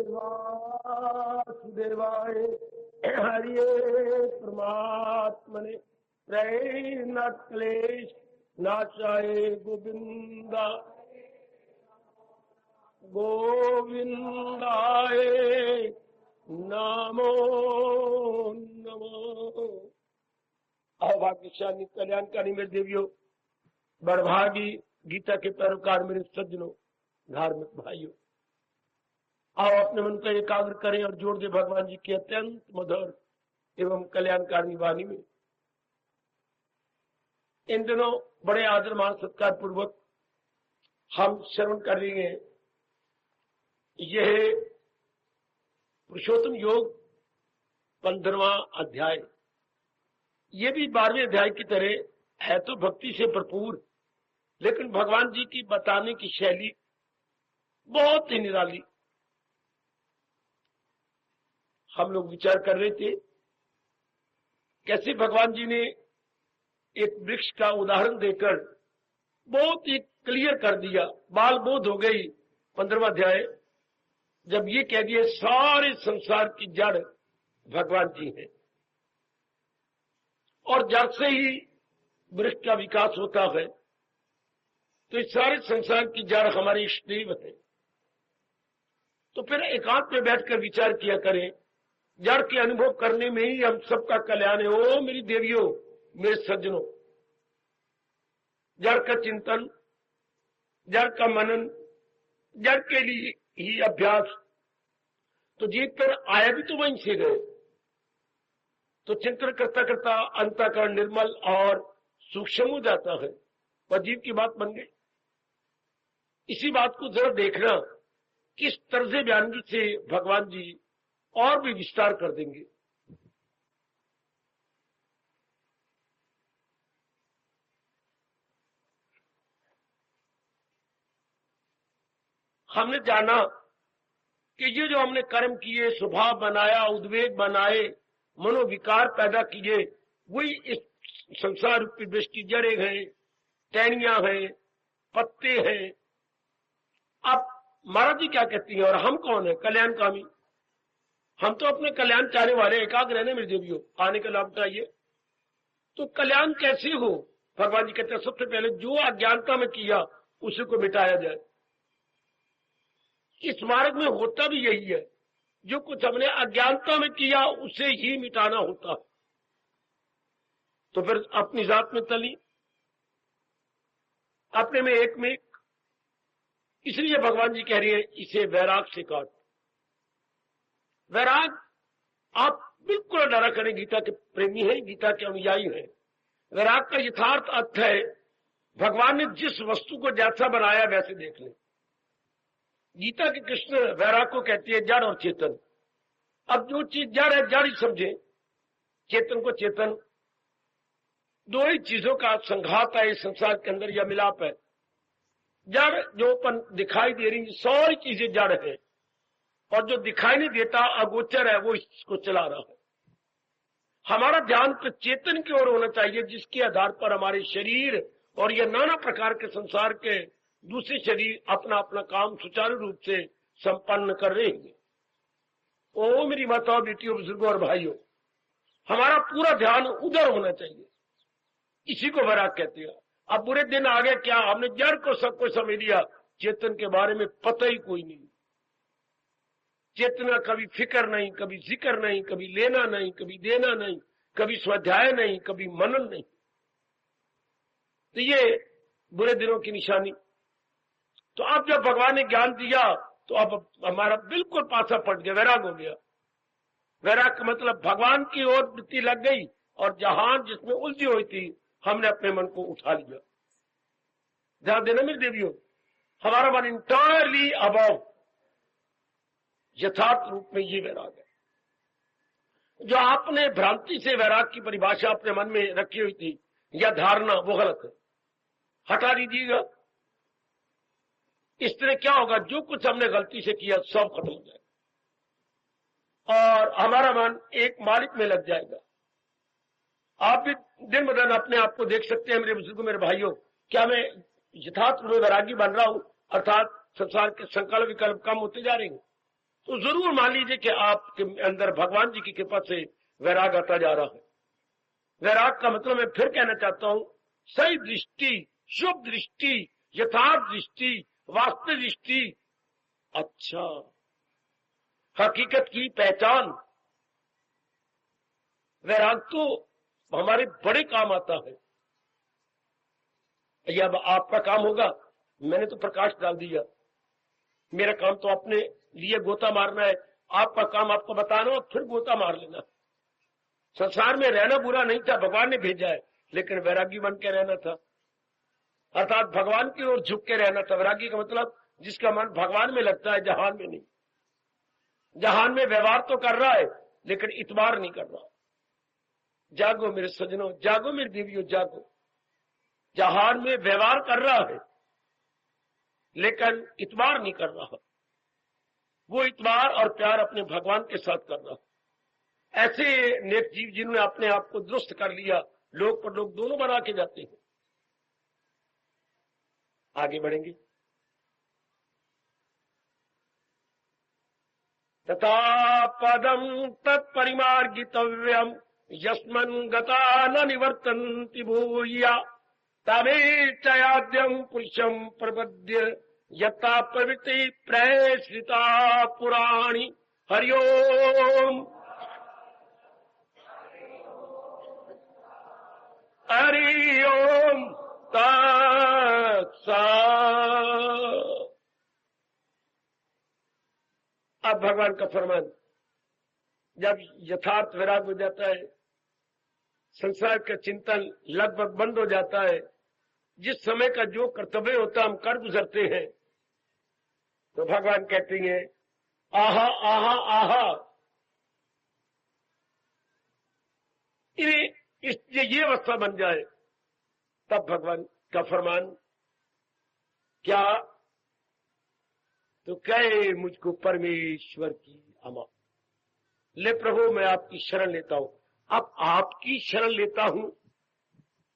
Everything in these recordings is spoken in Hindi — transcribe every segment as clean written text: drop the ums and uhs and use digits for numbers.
वासुदेवाय हरिये परमात्मने प्रेम क्लेश नाशाय गोविंदा गोविंदाय नमो नमो। अभाग्यशाली कल्याणकारी मेरे देवियों, बड़भागी गीता के पैरोकार मेरे सज्जनों, धार्मिक भाइयों, आओ अपने मन को एकाग्र करें और जोड़ दे भगवान जी की अत्यंत मधुर एवं कल्याणकारी वाणी में। इन दिनों बड़े आदर मान सत्कार पूर्वक हम श्रवण कर रहे हैं यह पुरुषोत्तम योग 15वां अध्याय। ये भी 12वें अध्याय की तरह है तो भक्ति से भरपूर, लेकिन भगवान जी की बताने की शैली बहुत ही निराली। हम लोग विचार कर रहे थे कैसे भगवान जी ने एक वृक्ष का उदाहरण देकर बहुत ही क्लियर कर दिया, बाल बोध हो गई 15वां अध्याय, जब ये कह दिए सारे संसार की जड़ भगवान जी हैं और जड़ से ही वृक्ष का विकास होता है। तो इस सारे संसार की जड़ हमारे इष्टदेव है। तो फिर एकांत में बैठकर विचार किया करें, जड़ के अनुभव करने में ही हम सबका कल्याण है। ओ मेरी देवियों, मेरे सज्जनों, जड़ का चिंतन, जड़ का मनन, जड़ के लिए ही अभ्यास, तो जीव पर आया भी तो वहीं से गए। तो चिंतन करता करता अंतःकरण निर्मल और सूक्ष्म हो जाता है और जीव की बात बन गई। इसी बात को जरा देखना किस तरह से बयानगी से भगवान जी और भी विस्तार कर देंगे। हमने जाना कि ये जो हमने कर्म किए, स्वभाव बनाया, उद्वेग बनाए, मनोविकार पैदा किए, वही इस संसार रूपी वृक्ष की जड़ें हैं, टहनियां हैं, पत्ते हैं। अब महाराज जी क्या कहती हैं और हम कौन है? कल्याणकामी। हम तो अपने कल्याण चाहने वाले, एकाग्र रहने मेरे देवियों, आने का लाभ चाहिए। तो कल्याण कैसे हो? भगवान जी कहते हैं सबसे पहले जो अज्ञानता में किया उसी को मिटाया जाए। इस मार्ग में होता भी यही है, जो कुछ हमने अज्ञानता में किया उसे ही मिटाना होता। तो फिर अपनी जात में तली, अपने में एक में एक। इसलिए भगवान जी कह रही है इसे वैराग से काट। वैराग आप बिल्कुल डरा करें, गीता के प्रेमी हैं, गीता के अनुयायी हैं। वैराग का यथार्थ अर्थ है भगवान ने जिस वस्तु को जैसा बनाया वैसे देख ले। गीता के कृष्ण वैराग को कहती है जड़ और चेतन। अब जो चीज जड़ है जड़ ही समझे, चेतन को चेतन। दो ही चीजों का संघात है इस संसार के अंदर, या मिलाप है। जड़ जो दिखाई दे रही सारी चीजें जड़ है, और जो दिखाई नहीं देता अगोचर है वो इसको चला रहा है। हमारा ध्यान तो चेतन की ओर होना चाहिए, जिसके आधार पर हमारे शरीर और ये नाना प्रकार के संसार के दूसरे शरीर अपना अपना काम सुचारू रूप से संपन्न कर रहे हैं। ओ मेरी माताओं, बेटियों, बुजुर्गों और भाइयों, हमारा पूरा ध्यान उधर होना चाहिए। इसी को वैराग कहते हैं। अब बुरे दिन आ गए, क्या हमने जड़ को सब कुछ समझ लिया, चेतन के बारे में पता ही कोई नहीं। चेतन का कभी फिक्र नहीं, कभी जिक्र नहीं, कभी लेना नहीं, कभी देना नहीं, कभी स्वाध्याय नहीं, कभी मनन नहीं। तो ये बुरे दिनों की निशानी। तो अब जब भगवान ने ज्ञान दिया तो अब हमारा बिल्कुल पासा पट गया, वैराग हो गया। वैराग का मतलब भगवान की ओर वृत्ति लग गई और जहान जिसमें उलझी हुई थी हमने अपने मन को उठा लिया। ध्यान देना मेरी देवियों, हमारा मन इंटायरली अबव, यथार्थ रूप में ये वैराग है। जो आपने भ्रांति से वैराग की परिभाषा अपने मन में रखी हुई थी या धारणा, वो गलत है, हटा दीजिएगा। इस तरह क्या होगा, जो कुछ हमने गलती से किया सब खत्म हो जाएगा और हमारा मन एक मालिक में लग जाएगा। आप भी दिन ब दिन अपने आप को देख सकते हैं मेरे बुजुर्गों, मेरे भाइयों, क्या मैं यथार्थ रूप में वैरागी बन रहा हूं, अर्थात संसार के संकल्प विकल्प कम होते जा रहे हैं। तो जरूर मान लीजिए कि आपके अंदर भगवान जी की कृपा से वैराग आता जा रहा है। वैराग का मतलब मैं फिर कहना चाहता हूं, सही दृष्टि, शुभ दृष्टि, यथार्थ दृष्टि, वास्तविक दृष्टि, अच्छा हकीकत की पहचान। वैराग तो हमारे बड़े काम आता है। ये अब आपका काम होगा, मैंने तो प्रकाश डाल दिया, मेरा काम तो अपने लिए गोता मारना है, आपका काम आपको बताना और फिर गोता मार लेना। संसार में रहना बुरा नहीं था, भगवान ने भेजा है, लेकिन वैरागी बन के रहना था, अर्थात भगवान की ओर झुक के रहना था। वैरागी का मतलब जिसका मन भगवान में लगता है, जहान में नहीं। जहान में व्यवहार तो कर रहा है लेकिन इतबार नहीं कर रहा। जागो मेरे सजनों, जागो मेरी देवियों, जागो। जहान में व्यवहार कर रहा है लेकिन इतबार नहीं कर रहा। वो इतबार और प्यार अपने भगवान के साथ कर रहा। ऐसे नेक जीव जिन्होंने अपने आप को दुरुस्त कर लिया, लोग पर लोग दोनों बना के जाते हैं। आगे बढ़ेंगे। तथा पदम तत्परिमार्गितव्यम यस्मन् गता न निवर्तन्ति भूया तमेत्याद्यम पुरुषम प्रपद्य यथा प्रवृत्ति प्रेषिता पुराणी। हरि ओम हरि ओम तत्सत्। अब भगवान का फरमान, जब यथार्थ वैराग हो जाता है, संसार का चिंतन लगभग बंद हो जाता है, जिस समय का जो कर्तव्य होता हम कर गुजरते हैं, तो भगवान कहते हैं आहा आहा आहा। ये अवस्था बन जाए तब भगवान का फरमान क्या, तो कहे मुझको परमेश्वर की अमा। ले प्रभु मैं आपकी शरण लेता हूं। अब आपकी शरण लेता हूं,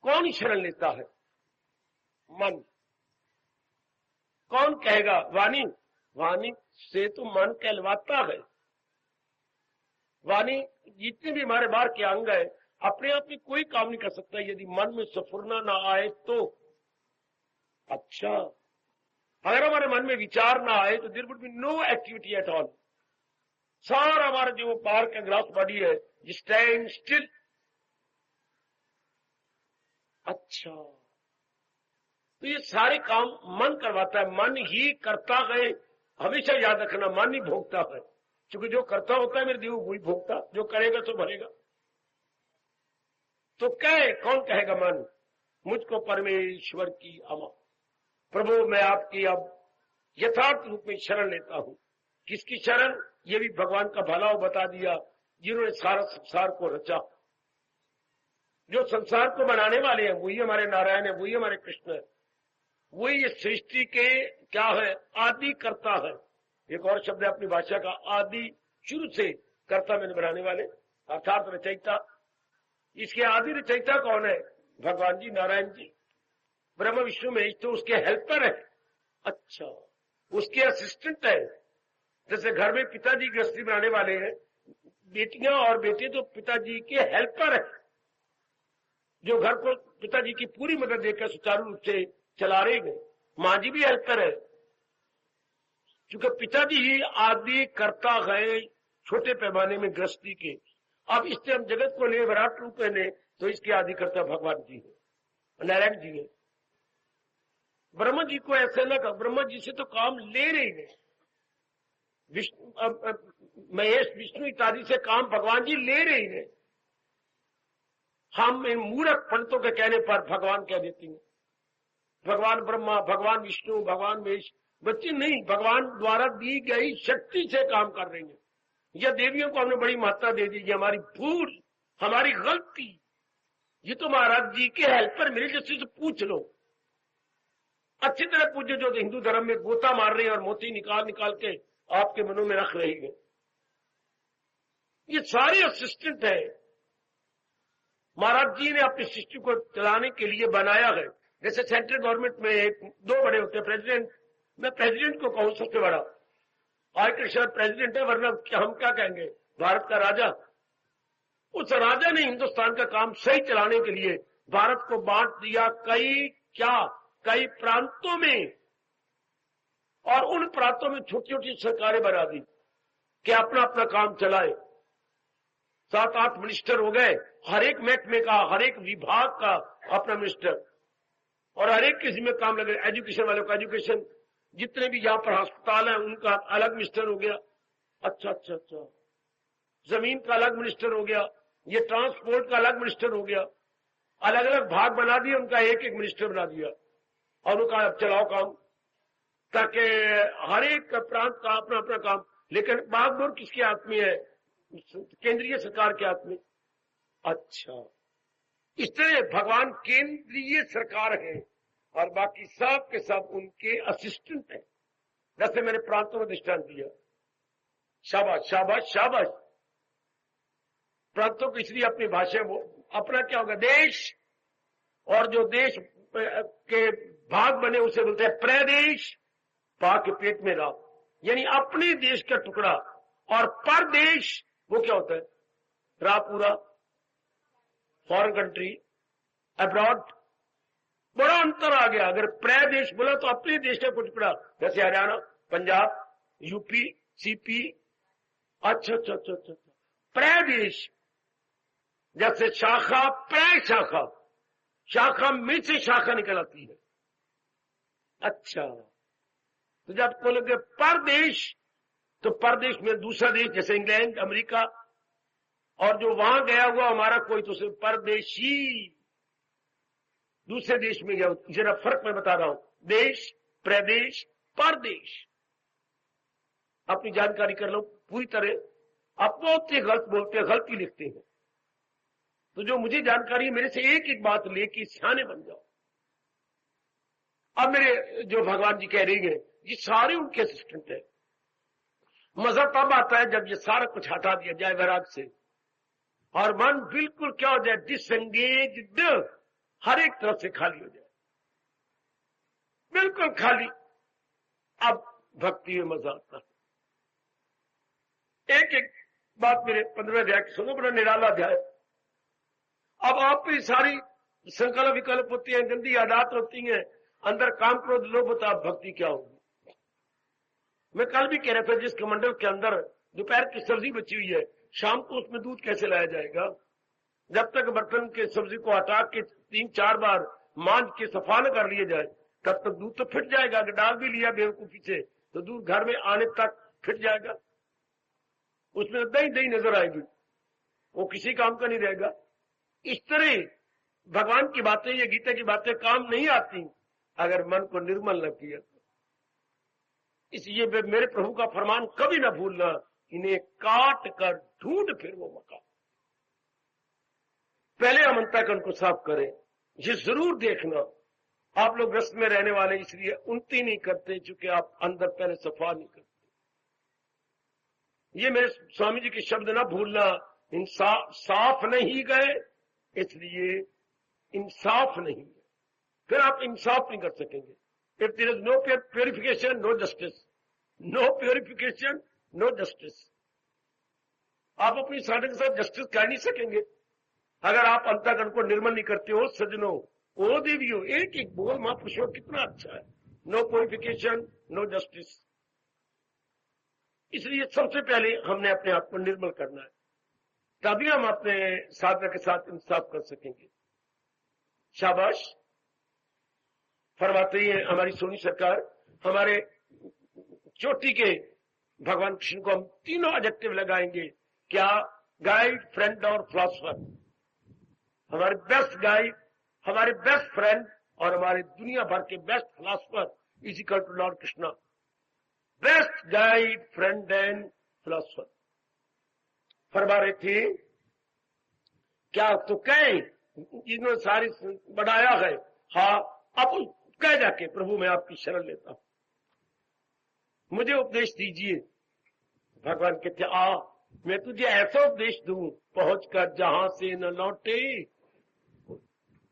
कौन शरण लेता है? मन। कौन कहेगा? वाणी। वाणी से तो मन कहलवाता है। वाणी जितने भी हमारे बाहर के अंग है, अपने आप में कोई काम नहीं कर सकता यदि मन में सफुरना ना आए तो। अच्छा, अगर हमारे मन में विचार ना आए तो there would be no activity at all. सारा हमारा जो बाहर का ग्रास बॉडी है स्टैंड स्टिल। अच्छा, तो ये सारे काम मन करवाता है, मन ही करता है। हमेशा याद रखना, मन ही भोगता है, क्योंकि जो करता होता है मेरे देव वही भोगता, जो करेगा तो भरेगा। तो कौन कहेगा? मन। मुझको परमेश्वर की अमा। प्रभु मैं आपकी अब यथार्थ रूप में शरण लेता हूं। किसकी शरण? ये भी भगवान का भला बता दिया, जिन्होंने सारा संसार को रचा। जो संसार को बनाने वाले हैं वही हमारे नारायण है, वही हमारे कृष्ण है, वही इस सृष्टि के क्या है? आदि करता है। एक और शब्द है अपनी भाषा का, आदि, शुरू से कर्ता मैंने बनाने वाले, अर्थात रचयिता। इसके आदि रचयिता कौन है? भगवान जी, नारायण जी। ब्रह्म विष्णु महेश तो उसके हेल्पर है। अच्छा, उसके असिस्टेंट है। जैसे घर में पिताजी गृहस्थी बनाने वाले हैं, बेटियां और बेटे तो पिताजी के हेल्पर है, जो घर को पिताजी की पूरी मदद देकर सुचारू रूप से चला रहे हैं। मां जी भी हेल्पर है, क्योंकि पिताजी ही आदि करता है छोटे पैमाने में गृहस्थी के। अब इससे हम जगत को ले, विराट रूप में ले, तो इसके आदि करता भगवान जी है, नारायण जी है। ब्रह्मा जी को ऐसे न कर, ब्रह्मा जी से तो काम ले रहे हैं, महेश विष्णु इत्यादि से काम भगवान जी ले रहे हैं। हम इन मूर्ख पंडितों के कहने पर भगवान कह देती हैं, भगवान ब्रह्मा, भगवान विष्णु, भगवान महेश। बच्चे नहीं, भगवान द्वारा दी गई शक्ति से काम कर रही है। यह देवियों को हमने बड़ी महत्ता दे दी, ये हमारी भूल, हमारी गलती। ये तो महाराज जी के हेल्पर मिले, जिससे से पूछ लो, अच्छी तरह पूछो। जो हिंदू धर्म में गोता मार रहे हैं और मोती निकाल निकाल के आपके मनों में रख रही है, ये सारे असिस्टेंट है। महाराज जी ने अपनी सृष्टि को चलाने के लिए बनाया है। जैसे सेंट्रल गवर्नमेंट में दो बड़े होते हैं, प्रेसिडेंट। मैं प्रेसिडेंट को कहूं सबसे बड़ा, आज के शायद प्रेसिडेंट है, वरना हम क्या कहेंगे, भारत का राजा। उस राजा ने हिंदुस्तान का काम सही चलाने के लिए भारत को बांट दिया कई प्रांतों में, और उन प्रांतों में छोटी छोटी सरकारें बना दी कि अपना अपना काम चलाए। 7-8 मिनिस्टर हो गए, हर एक महकमे का, हर एक विभाग का अपना मिनिस्टर, और हर एक किसी में काम लगे। एजुकेशन वालों का एजुकेशन, जितने भी यहां पर अस्पताल हैं उनका अलग मिनिस्टर हो गया। अच्छा, जमीन का अलग मिनिस्टर हो गया, ये ट्रांसपोर्ट का अलग मिनिस्टर हो गया। अलग अलग भाग बना दिए, उनका एक एक मिनिस्टर बना दिया, और उनका अब चलाओ काम, ताकि हर एक प्रांत का अपना अपना काम। लेकिन बागडोर किसके हाथ में है? केंद्रीय सरकार के हाथ में। अच्छा, इस तरह भगवान केंद्रीय सरकार है और बाकी सब के सब उनके असिस्टेंट हैं। जैसे मैंने प्रांतों में दृष्टांत दिया। शाबाश शाबाश शाबाश। प्रांतों की इसलिए अपनी भाषा, वो अपना क्या होगा, देश, और जो देश के भाग बने उसे बोलते हैं प्रदेश। पा के पेट में रहा, यानी अपने देश का टुकड़ा, और परदेश वो क्या होता है, रा पूरा फॉरेन कंट्री, अब्रॉड। बड़ा अंतर आ गया। अगर प्रदेश बोला तो अपने देश का कुछ टुकड़ा, जैसे हरियाणा, पंजाब, यूपी, सीपी। अच्छा, प्रदेश, जैसे शाखा, प्र शाखा, शाखा में से शाखा निकल आती है। अच्छा, तो जब बोलोगे परदेश, तो परदेश में दूसरा देश, जैसे इंग्लैंड, अमेरिका, और जो वहां गया हुआ हमारा कोई, तो सिर्फ परदेशी, दूसरे देश में गया। जरा फर्क मैं बता रहा हूं, देश, प्रदेश, परदेश। अपनी जानकारी कर लो पूरी तरह। आप बहुत ही गलत बोलते हैं, गलती लिखते हैं। तो जो मुझे जानकारी है, मेरे से एक एक बात लेके सियाने बन जाओ। अब मेरे जो भगवान जी कह रही है, ये सारे उनके असिस्टेंट है। मजा तब आता है जब ये सारा कुछ हटा दिया जाए वैराग से, और मन बिल्कुल क्या हो जाए, डिसएंगेज्ड, हर एक तरफ से खाली हो जाए, बिल्कुल खाली। अब भक्ति में मजा आता है। एक एक बात मेरे 15वें अध्याय की सुनो, बड़ा निराला अध्याय। अब आप भी सारी संकल्प विकल्प होती है, गंदी आदत होती है, अंदर काम क्रोध लोभ होता है, भक्ति क्या होगी। मैं कल भी कह रहा था, जिस कमंडल के अंदर दोपहर की सब्जी बची हुई है, शाम को उसमें दूध कैसे लाया जाएगा? जब तक बर्तन के सब्जी को हटा के 3-4 बार मांझ के सफा न कर लिया जाए, तब तक दूध तो फिट जाएगा। अगर डाल भी लिया बेवकूफी से, तो दूध घर में आने तक फिट जाएगा, उसमें दही नजर आएगी, वो किसी काम का नहीं रहेगा। इस तरह भगवान की बातें, ये गीता की बातें काम नहीं आती अगर मन को निर्मल न किया। इसलिए मेरे प्रभु का फरमान कभी न भूलना, इन्हें काट कर ढूंढ फिर वो मकान। पहले हम अंतःकरण को साफ करें। ये जरूर देखना, आप लोग रस में रहने वाले इसलिए उन्नति नहीं करते, चूंकि आप अंदर पहले सफा नहीं करते। ये मेरे स्वामी जी के शब्द ना भूलना, इंसाफ साफ नहीं गए इसलिए इंसाफ नहीं है, फिर आप इंसाफ नहीं कर सकेंगे। If there is no purification, no justice, no purification, no justice. आप अपनी साधन के साथ जस्टिस कर नहीं सकेंगे अगर आप अंतःकरण को निर्मल नहीं करते हो। सजनो, ओ देवियों, एक एक बोल महापुरुषों कितना अच्छा है। No purification, no justice. इसलिए सबसे पहले हमने अपने आप को निर्मल करना है, तभी हम अपने साधना के साथ इंसाफ कर सकेंगे। शाबाश। फरमाते हैं हमारी सोनी सरकार, हमारे चोटी के भगवान कृष्ण को हम तीनों एडजेक्टिव लगाएंगे। क्या? गाइड, फ्रेंड और फिलॉसफर। हमारे बेस्ट गाइड, हमारे बेस्ट फ्रेंड और हमारे दुनिया भर के best philosopher is equal to lord Krishna. Best guide, friend and philosopher. फरमा रहे थे क्या? तो कहें जिन्होंने सारी बढ़ाया है, हाँ, अब कह जाके प्रभु मैं आपकी शरण लेता हूं, मुझे उपदेश दीजिए। भगवान कहते आ, मैं तुझे ऐसा उपदेश दूं पहुंचकर जहां से न लौटे।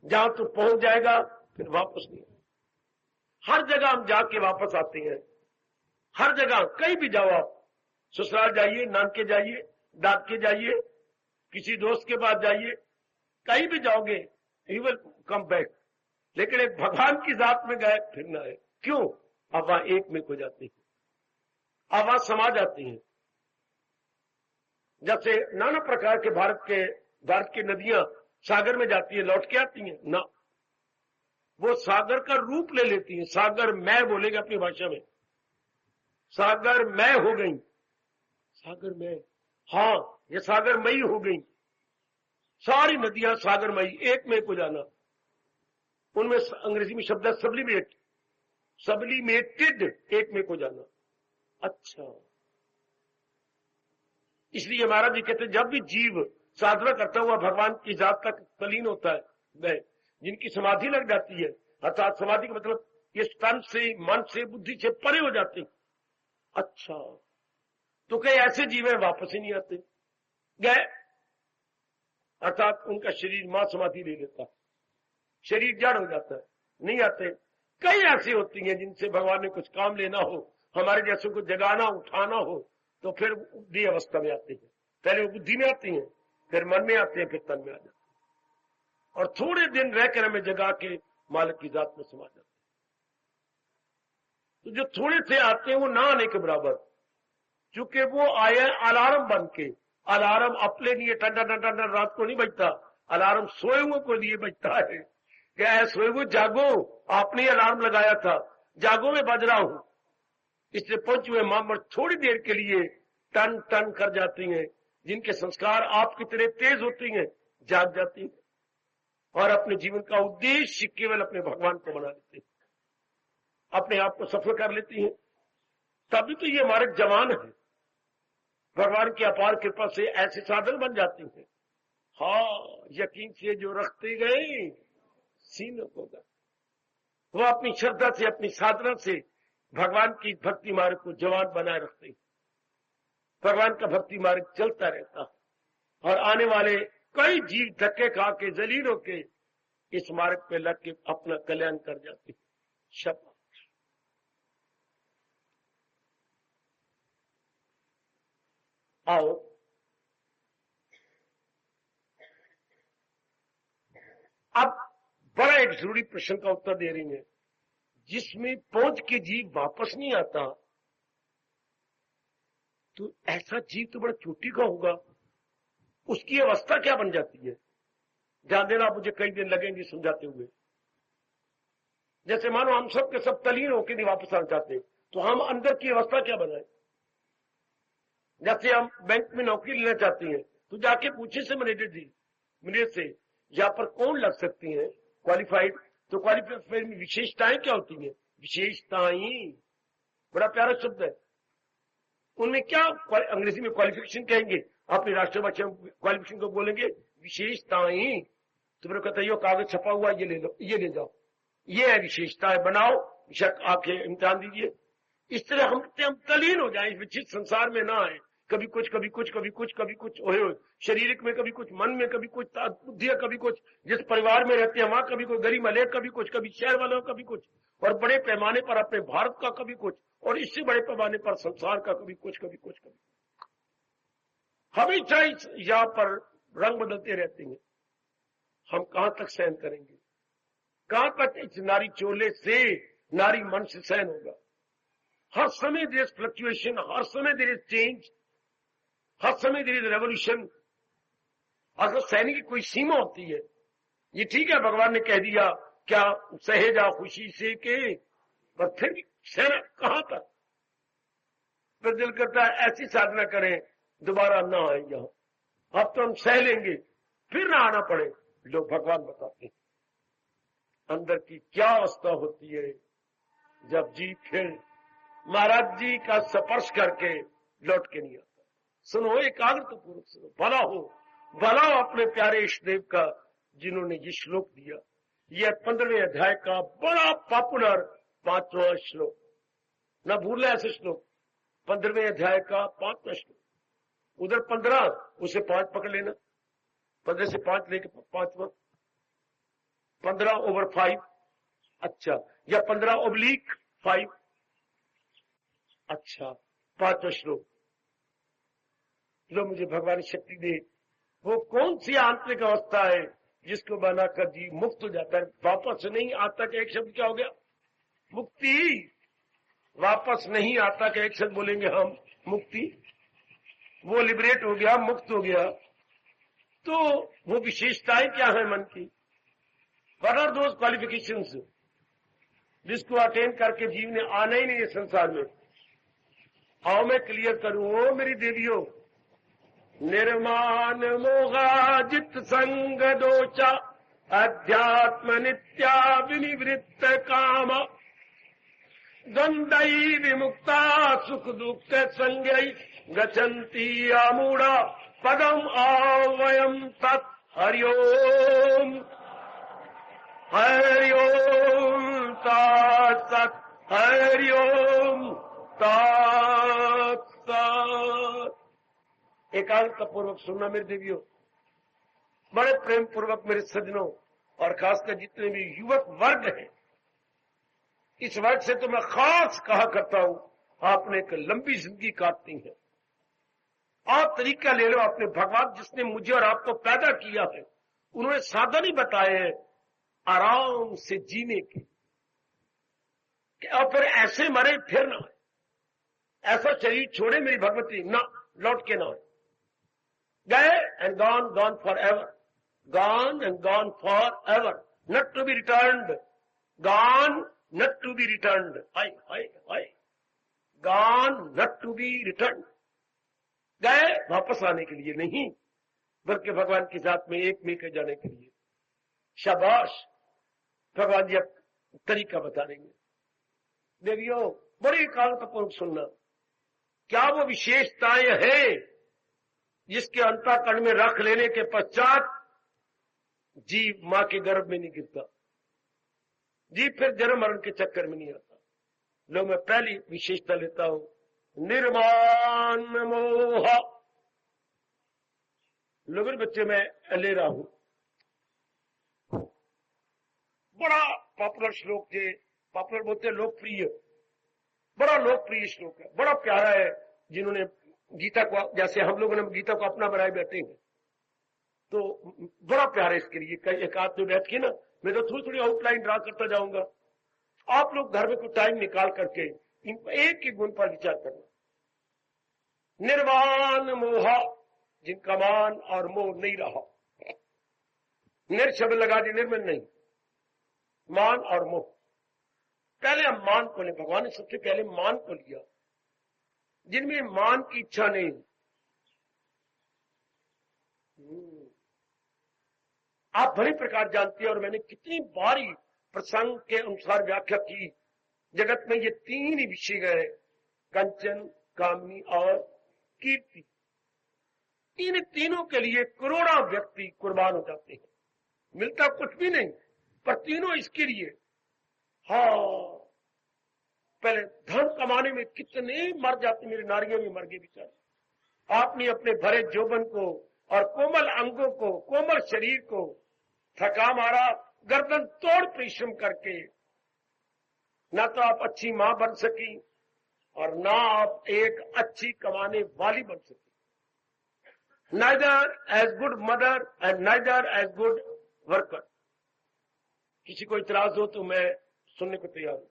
जहां तू पहुंच जाएगा फिर वापस नहीं। हर जगह हम जाके वापस आते हैं, हर जगह कहीं भी जाओ आप, ससुराल जाइए, नानके जाइए, दादके जाइए, किसी दोस्त के पास जाइए, कहीं भी जाओगे ही विल कम बैक। लेकिन एक भगवान की जात में गए फिर ना है। क्यों? अब वहां एक में हो जाती है, अब वहां समा जाती है। जैसे नाना प्रकार के भारत की नदियां सागर में जाती है, लौट के आती हैं ना, वो सागर का रूप ले लेती हैं। सागर मैं बोलेंगे अपनी भाषा में, सागर मैं हो गई, सागर मैं, हाँ ये सागरमयी हो गई। सारी नदियां सागरमयी, एक में को जाना। उनमें अंग्रेजी में शब्द है सब्लिमेट, सब्लिमेटेड, एक में को जाना। अच्छा, इसलिए महाराज जी कहते हैं जब भी जीव साधना करता हुआ भगवान की जात तक तलीन होता है, वह जिनकी समाधि लग जाती है, अर्थात समाधि का मतलब ये तन से, मन से, बुद्धि से परे हो जाते। अच्छा, तो कई ऐसे जीव हैं वापस ही नहीं आते, गए, अर्थात उनका शरीर मां समाधि ले लेता, शरीर जड़ हो जाता है, नहीं आते। कई ऐसी होती हैं जिनसे भगवान ने कुछ काम लेना हो, हमारे जैसे को जगाना उठाना हो, तो फिर बुद्धि अवस्था में आती है। पहले वो बुद्धि में आती है, फिर मन में आते हैं, फिर तन में आ जाते हैं, और थोड़े दिन रहकर हमें जगा के मालिक की जात में समा जाते हैं। तो जो थोड़े से आते हैं वो ना आने के बराबर, चूंकि वो आए अलार्म बन के। अलार्म अपने लिए टंडा टंडा टंडा रात को नहीं बजता, अलार्म सोए हुए को लिए बजता है। क्या है? सोए हुए जागो, आपने अलार्म लगाया था, जागो में बज रहा हूं। इसलिए पहुंचे हुए मामर थोड़ी देर के लिए टन टन कर जाती हैं, जिनके संस्कार आपकी तरह तेज होती हैं, जाग जाती हैं और अपने जीवन का उद्देश्य केवल अपने भगवान को बना लेते हैं, अपने आप को सफल कर लेती हैं। तभी तो ये हमारे जवान है, भगवान की अपार कृपा से ऐसे साधन बन जाती हैं। हाँ, यकीन से जो रखते गए सीनों को गए, वो अपनी श्रद्धा से, अपनी साधना से भगवान की भक्ति मार्ग को जवान बनाए रखते हैं। भगवान का भक्ति मार्ग चलता रहता है और आने वाले कई जीव धक्के खा के, जलील होके इस मार्ग पे लग के अपना कल्याण कर जाते हैं। शब्द आओ, अब बड़ा एक जरूरी प्रश्न का उत्तर दे रही है, जिसमें पहुंच के जीव वापस नहीं आता, तो ऐसा जीव तो बड़ा चोटी का होगा, उसकी अवस्था क्या बन जाती है? ध्यान देना, मुझे कई दिन लगेंगे समझाते हुए। जैसे मानो हम सब के सब तलीन होकर नहीं वापस आ जाते, तो हम अंदर की अवस्था क्या बनाए? जैसे हम बैंक में नौकरी लेना चाहते हैं, तो जाके पूछे से मैनेजर से यहाँ पर कौन लग सकती है क्वालिफाइड, तो क्वालिफाइड में विशेषताएं क्या होती हैं? विशेषताएं बड़ा प्यारा शब्द है। उनमें क्या अंग्रेजी में क्वालिफिकेशन कहेंगे, अपनी राष्ट्रभाषा में क्वालिफिकेशन को बोलेंगे विशेषताएं। तो मेरे कहता है, ये कागज छपा हुआ, ये ले लो, ये ले जाओ, ये है विशेषताएं, बनाओ, बेशक आके इम्तिहान दीजिए। इस तरह हम तलीन हो जाए, इस विचित्र संसार में ना आए, कभी कुछ कभी कुछ कभी कुछ कभी कुछ ओहे हो, शारीरिक में कभी कुछ, मन में कभी कुछ, बुद्धि कभी कुछ, जिस परिवार में रहते हैं वहां कभी कोई गरीब मले, कभी कुछ, कभी शहर वालों कभी कुछ, और बड़े पैमाने पर अपने भारत का कभी कुछ, और इससे बड़े पैमाने पर संसार का कभी कुछ कभी कुछ कभी। हमेशा यहाँ पर रंग बदलते रहते हैं। हम कहां तक सहन करेंगे? कहां तक इस नारी चोले से, नारी मन से सहन होगा? हर समय देर इज फ्लक्चुएशन, हर समय देर इज चेंज, हर समय देर इज रेवोल्यूशन। अगर सहने की कोई सीमा होती है, ये ठीक है भगवान ने कह दिया क्या सहे जा खुशी से के, पर फिर भी सहना कहां तक? फिर दिल करता है ऐसी साधना करें दोबारा ना आए यहां, अब तो हम सह लेंगे, फिर ना आना पड़े। लोग भगवान बताते हैं अंदर की क्या अवस्था होती है जब जी फिर महाराज जी का स्पर्श करके लौट के नहीं आता। सुनो, एकाग्रता पूर्वक सुनो, भला हो, भला हो अपने प्यारे इष्टदेव का जिन्होंने ये श्लोक दिया। यह 15वें अध्याय का बड़ा पॉपुलर 5वां श्लोक, ना भूल ऐसे श्लोक, 15वें अध्याय का 5वां श्लोक। उधर 15, उसे 5 पकड़ लेना, 15 से 5 लेके 5वां, 15/5, अच्छा, या 15/5, अच्छा, 5वां श्लोक, जो मुझे भगवान शक्ति दे। वो कौन सी आंतरिक अवस्था है जिसको बनाकर जीव मुक्त हो जाता है, वापस नहीं आता? कि एक शब्द क्या हो गया? मुक्ति। वापस नहीं आता कि एक शब्द बोलेंगे हम, मुक्ति। वो लिबरेट हो गया, मुक्त हो गया। तो वो विशेषताएं क्या है मन की? व्हाट आर दोज क्वालिफिकेशंस जिसको अटेन करके जीव ने आना ही नहीं है संसार में? आओ मैं क्लियर करूं। ओ मेरी देवियों, निर्माण मोहाजित संग दोषा अध्यात्म नित्या विनिवृत्त काम द्वंद्वै विमुक्ता सुख दुख संज्ञै गच्छन्ति आमूढ़ा पदम आवयम तत् हरिओम हरिओम तत्सत् हरिओम तत्सत्। एकांत पूर्वक सुनना मेरे देवियों, बड़े प्रेम पूर्वक मेरे सज्जनों, और खासकर जितने भी युवक वर्ग हैं, इस वर्ग से तो मैं खास कहा करता हूं, आपने एक लंबी जिंदगी काटनी है। आप तरीका ले लो अपने भगवान जिसने मुझे और आपको पैदा किया है, उन्होंने साधन ही बताए हैं आराम से जीने के। और फिर ऐसे मरे फिर ना, ऐसा शरीर छोड़े मेरी भगवती ना, लौट के ना गए। And gone, gone for ever, gone and gone for ever, not to be returned, gone not to be returned, I, gone not to be returned, गए वापस आने के लिए नहीं, बल्कि भगवान के साथ में एक मिलकर जाने के लिए। शाबाश, भगवान जी अब तरीका बता देंगे। देवियों, बड़े एकांतपूर्वक सुनना, क्या वो विशेषताएं हैं जिसके अंतःकरण में रख लेने के पश्चात जीव मां के गर्भ में नहीं गिरता, जी फिर जन्म मरण के चक्कर में नहीं आता। लो मैं पहली विशेषता लेता हूं, निर्माण मोह। लोगों बच्चे मैं ले रहा हूं, बड़ा पॉपुलर श्लोक है, पॉपुलर बोलते लोकप्रिय, बड़ा लोकप्रिय श्लोक है, बड़ा प्यारा है। जिन्होंने गीता को, जैसे हम लोगों ने गीता को अपना बनाए बैठे हैं, तो बड़ा प्यारा इसके लिए। एक आध में बैठ के ना, मैं तो थोड़ी थोड़ी आउटलाइन ड्रा करता जाऊंगा, आप लोग घर में कुछ टाइम निकाल करके इन एक ही गुण पर विचार करना। निर्वाण मोह, जिनका मान और मोह नहीं रहा। निर शब्द लगा दी, निर्मल नहीं, मान और मोह। पहले हम मान को ले, भगवान ने सबसे पहले मान को लिया। जिनमें मान की इच्छा नहीं, आप भली प्रकार जानते हैं, और मैंने कितनी बारी प्रसंग के अनुसार व्याख्या की, जगत में ये तीन ही विषय गए, कंचन, कामनी और कीर्ति। इन तीनों के लिए करोड़ों व्यक्ति कुर्बान हो जाते हैं, मिलता कुछ भी नहीं, पर तीनों इसके लिए। हाँ, पहले धन कमाने में कितने मर जाते, मेरी नारियों में मर गए बेचारे। आपने अपने भरे जोबन को और कोमल अंगों को, कोमल शरीर को थका मारा, गर्दन तोड़ परिश्रम करके। ना तो आप अच्छी मां बन सकी और ना आप एक अच्छी कमाने वाली बन सकी। Neither as good mother and neither as good worker. किसी को इतराज हो तो मैं सुनने को तैयार हूं।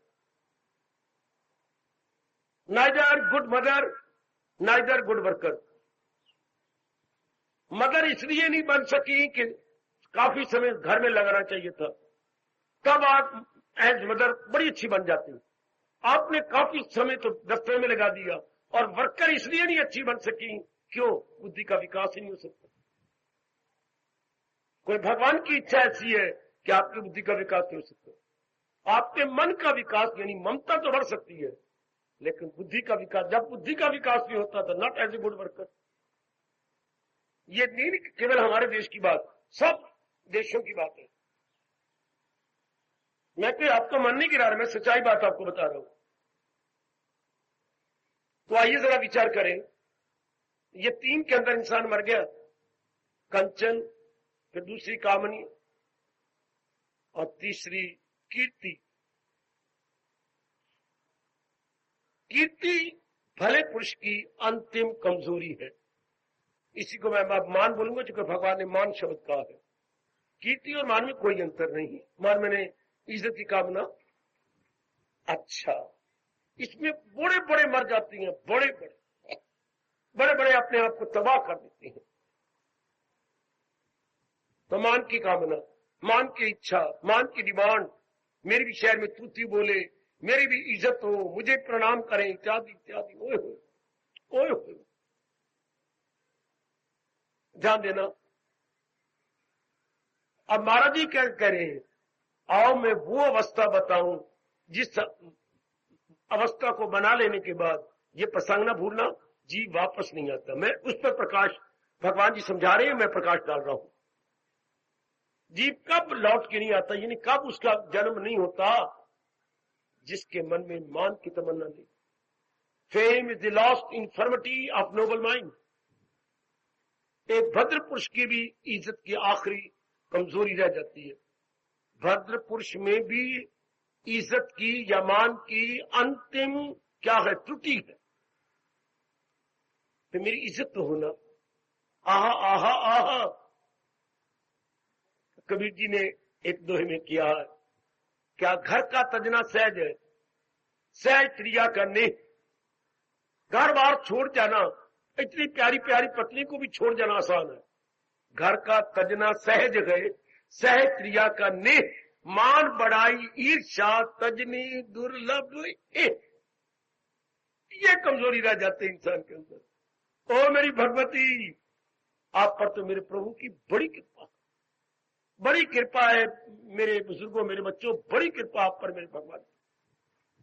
Neither good mother, neither good worker. Mother इसलिए नहीं बन सकी कि काफी समय घर में लगाना चाहिए था, तब आप एज मदर बड़ी अच्छी बन जाती। आपने काफी समय तो दफ्तर में लगा दिया, और वर्कर इसलिए नहीं अच्छी बन सकी, क्यों? बुद्धि का विकास ही नहीं हो सकता। कोई भगवान की इच्छा ऐसी है कि आपकी बुद्धि का विकास नहीं हो सकता। आपके मन का विकास यानी ममता तो बढ़ सकती है, लेकिन बुद्धि का विकास, जब बुद्धि का विकास नहीं होता तो not as a good worker. ये नहीं केवल हमारे देश की बात, सब देशों की बात है। मैं कोई आपका मन नहीं गिरा रहा, मैं सच्चाई बात आपको बता रहा हूं। तो आइए जरा विचार करें, ये तीन के अंदर इंसान मर गया, कंचन, फिर दूसरी कामनी और तीसरी कीर्ति। कीर्ति भले पुरुष की अंतिम कमजोरी है। इसी को मैं मान बोलूंगा, क्योंकि भगवान ने मान शब्द कहा है। कीर्ति और मान में कोई अंतर नहीं है। मान मैंने इज्जत की कामना, अच्छा, इसमें बड़े बड़े मर जाती हैं, बड़े बड़े अपने आप को तबाह कर देते हैं। तो मान की कामना, मान की इच्छा, मान की डिमांड, मेरे भी शहर में तूती बोले, मेरी भी इज्जत हो, मुझे प्रणाम करें, इत्यादि इत्यादि। ओए होए, ध्यान देना। अब महाराज जी क्या कह रहे हैं, आओ मैं वो अवस्था बताऊं जिस अवस्था को बना लेने के बाद ये प्रसंग ना भूलना, जीव वापस नहीं आता। मैं उस पर प्रकाश, भगवान जी समझा रहे हैं, मैं प्रकाश डाल रहा हूं। जीव कब लौट के नहीं आता, यानी कब उसका जन्म नहीं होता, जिसके मन में मान की तमन्ना नहीं। Fame is the lost infirmity of noble mind. एक भद्र पुरुष की भी इज्जत की आखिरी कमजोरी रह जाती है। भद्र पुरुष में भी इज्जत की या मान की अंतिम क्या है, त्रुटि है। तो मेरी इज्जत तो होना, आहा आहा आहा। कबीर जी ने एक दोहे में किया है, क्या घर का तजना सहज है, सहज त्रिया करने। घर बार छोड़ जाना, इतनी प्यारी प्यारी पत्नी को भी छोड़ जाना आसान है। घर का तजना सहज गए, सहज त्रिया का नेह, मान बढ़ाई ईर्ष्या तजनी दुर्लभ। ये कमजोरी रह जाते इंसान के अंदर। ओ मेरी भगवती, आप पर तो मेरे प्रभु की बड़ी कृपा, बड़ी कृपा है। मेरे बुजुर्गों, मेरे बच्चों, बड़ी कृपा आप पर मेरे भगवान।